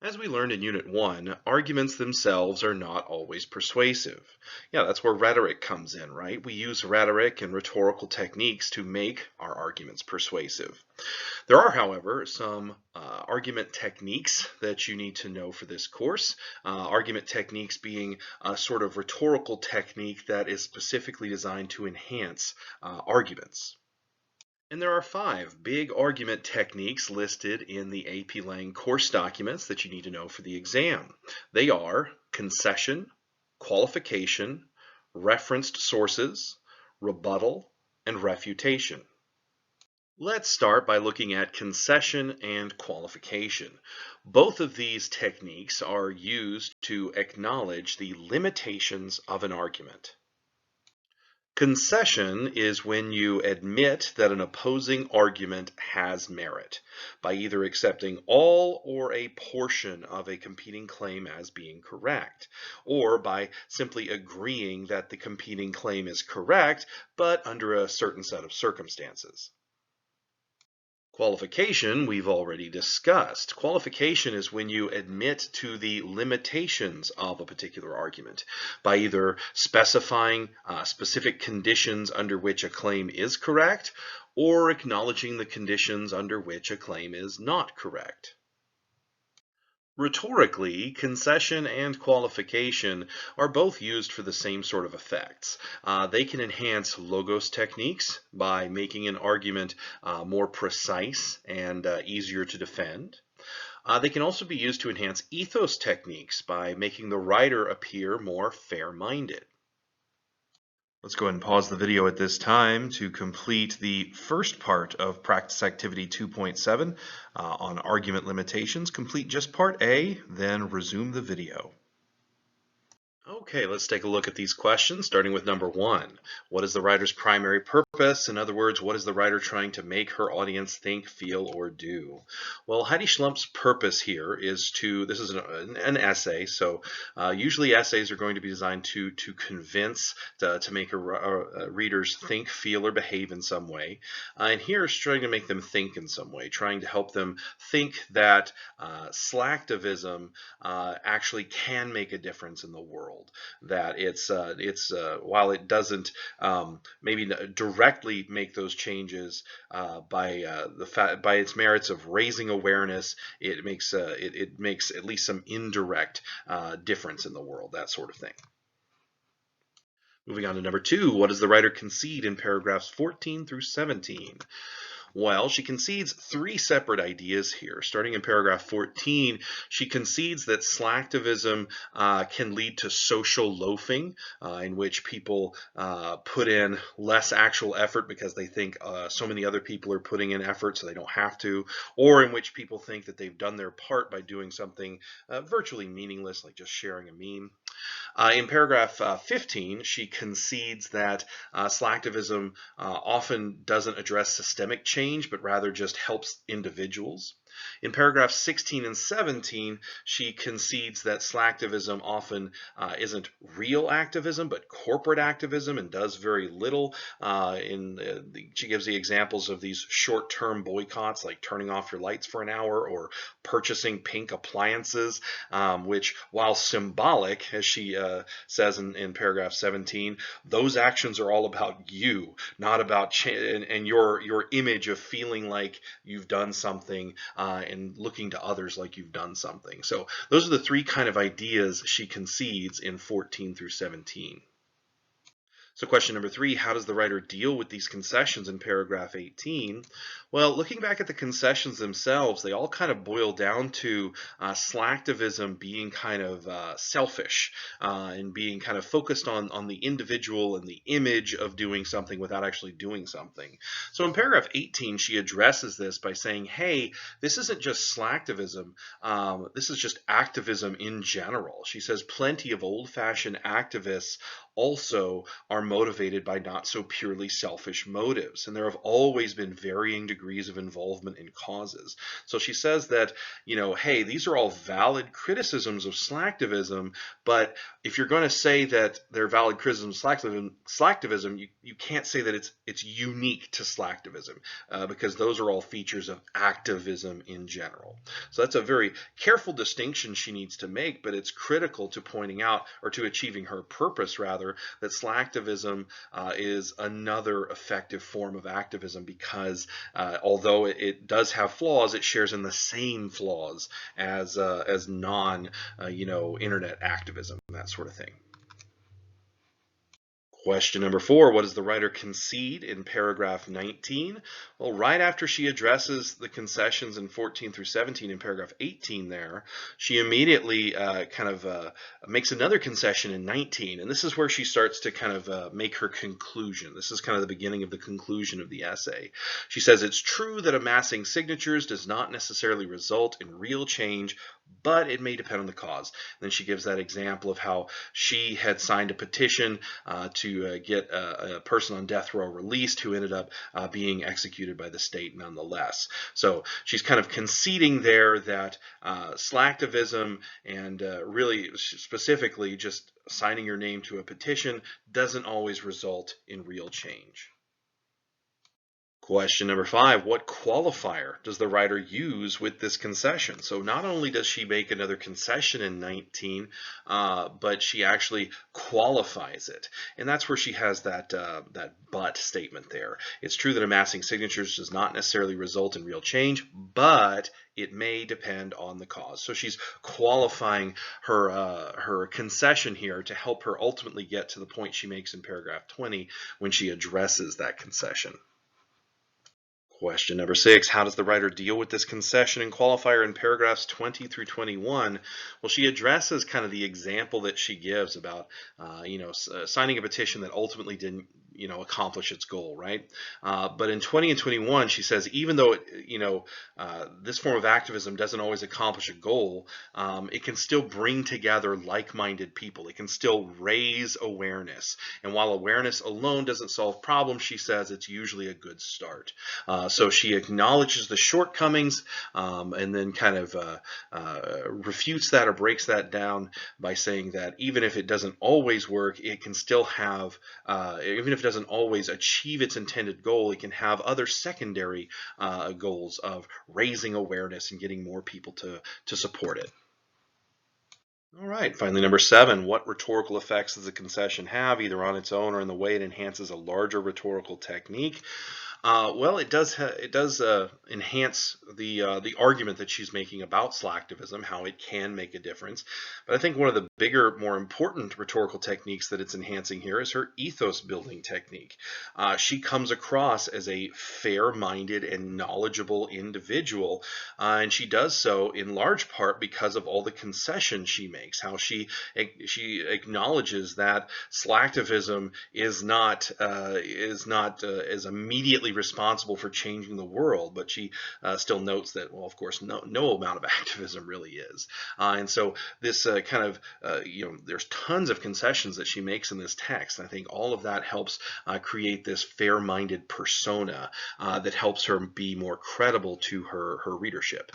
As we learned in Unit 1, arguments themselves are not always persuasive. Yeah, that's where rhetoric comes in, right? We use rhetoric and rhetorical techniques to make our arguments persuasive. There are, however, some argument techniques that you need to know for this course. Argument techniques being a sort of rhetorical technique that is specifically designed to enhance arguments. And there are 5 big argument techniques listed in the AP Lang course documents that you need to know for the exam. They are concession, qualification, referenced sources, rebuttal, and refutation. Let's start by looking at concession and qualification. Both of these techniques are used to acknowledge the limitations of an argument. Concession is when you admit that an opposing argument has merit by either accepting all or a portion of a competing claim as being correct, or by simply agreeing that the competing claim is correct, but under a certain set of circumstances. Qualification, we've already discussed. Qualification is when you admit to the limitations of a particular argument by either specifying specific conditions under which a claim is correct or acknowledging the conditions under which a claim is not correct. Rhetorically, concession and qualification are both used for the same sort of effects. They can enhance logos techniques by making an argument more precise and easier to defend. They can also be used to enhance ethos techniques by making the writer appear more fair-minded. Let's go ahead and pause the video at this time to complete the first part of Practice Activity 2.7 on argument limitations. Complete just part A, then resume the video. Okay, let's take a look at these questions, starting with number 1. What is the writer's primary purpose? In other words, what is the writer trying to make her audience think, feel, or do? Well, Heidi Schlump's purpose here is to, this is an essay, so usually essays are going to be designed to convince, to make readers think, feel, or behave in some way. And here she's trying to make them think in some way, trying to help them think that slacktivism actually can make a difference in the world. That it's while it doesn't maybe directly make those changes by its merits of raising awareness, it makes at least some indirect difference in the world, that sort of thing. Moving on to number 2, what does the writer concede in paragraphs 14 through 17? Well, she concedes 3 separate ideas here. Starting in paragraph 14, she concedes that slacktivism can lead to social loafing, in which people put in less actual effort because they think so many other people are putting in effort so they don't have to, or in which people think that they've done their part by doing something virtually meaningless, like just sharing a meme. In paragraph 15, she concedes that slacktivism often doesn't address systemic change, but rather just helps individuals. In paragraphs 16 and 17, she concedes that slacktivism often isn't real activism, but corporate activism, and does very little. She gives the examples of these short-term boycotts, like turning off your lights for an hour or purchasing pink appliances, which, while symbolic, as she says in paragraph 17, those actions are all about you, not about and your image of feeling like you've done something and looking to others like you've done something. So those are the 3 kind of ideas she concedes in 14 through 17. So question number 3, how does the writer deal with these concessions in paragraph 18? Well, looking back at the concessions themselves, they all kind of boil down to slacktivism being kind of selfish and being kind of focused on the individual and the image of doing something without actually doing something. So in paragraph 18, she addresses this by saying, hey, this isn't just slacktivism, this is just activism in general. She says plenty of old-fashioned activists also are motivated by not so purely selfish motives. And there have always been varying degrees of involvement in causes. So she says that, hey, these are all valid criticisms of slacktivism, but if you're going to say that they're valid criticisms of slacktivism, you can't say that it's unique to slacktivism, because those are all features of activism in general. So that's a very careful distinction she needs to make, but it's critical to pointing out, or to achieving her purpose rather, that slacktivism is another effective form of activism, because although it does have flaws, it shares in the same flaws as non internet activism, that sort of thing. Question number 4, what does the writer concede in paragraph 19? Well, right after she addresses the concessions in 14 through 17 in paragraph 18 there, she immediately makes another concession in 19. And this is where she starts to kind of make her conclusion. This is kind of the beginning of the conclusion of the essay. She says, it's true that amassing signatures does not necessarily result in real change, but it may depend on the cause. And then she gives that example of how she had signed a petition to get a person on death row released who ended up being executed by the state nonetheless. So she's kind of conceding there that slacktivism, and really specifically just signing your name to a petition, doesn't always result in real change. Question number 5, what qualifier does the writer use with this concession? So not only does she make another concession in 19, but she actually qualifies it. And that's where she has that but statement there. It's true that amassing signatures does not necessarily result in real change, but it may depend on the cause. So she's qualifying her concession here to help her ultimately get to the point she makes in paragraph 20 when she addresses that concession. Question number 6, how does the writer deal with this concession and qualifier in paragraphs 20 through 21? Well, she addresses kind of the example that she gives about, signing a petition that ultimately didn't, accomplish its goal, right? But in 20 and 21, she says, even though, this form of activism doesn't always accomplish a goal, it can still bring together like-minded people. It can still raise awareness. And while awareness alone doesn't solve problems, she says it's usually a good start. So she acknowledges the shortcomings, and then kind of refutes that or breaks that down by saying that even if it doesn't always work, it can still have, even if it doesn't always achieve its intended goal, it can have other secondary goals of raising awareness and getting more people to support it. All right, finally, number 7, what rhetorical effects does the concession have, either on its own or in the way it enhances a larger rhetorical technique? Well, it does enhance the argument that she's making about slacktivism, how it can make a difference. But I think one of the bigger, more important rhetorical techniques that it's enhancing here is her ethos building technique. She comes across as a fair-minded and knowledgeable individual, and she does so in large part because of all the concessions she makes. How she acknowledges that slacktivism is not as immediately responsible for changing the world, but she still notes that, well, of course, no amount of activism really is. And so this there's tons of concessions that she makes in this text. And I think all of that helps create this fair-minded persona that helps her be more credible to her readership.